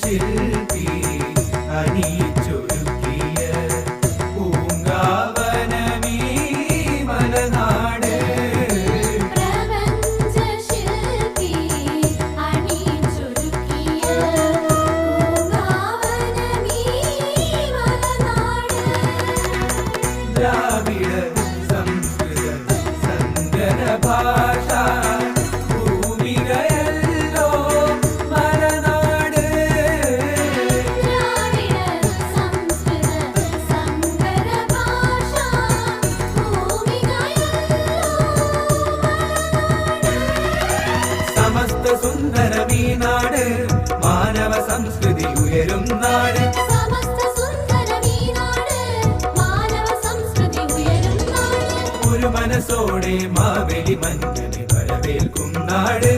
ശില്പി അണിയിച്ചൊരുക്കിയ പൂങ്കാവനമീ മലനാട്. ദ്രാവിഡ സംസ്കൃത സങ്കര ഭാഷ ഭൂമികയല്ലോ മലനാട്. സമസ്ത സുന്ദരമീ നാട് മാനവ സംസ്കൃതി ഉയരും നാട്. ഒരു മനസ്സോടെ മാവേലി മന്നനെ വരവേൽക്കും നാട്.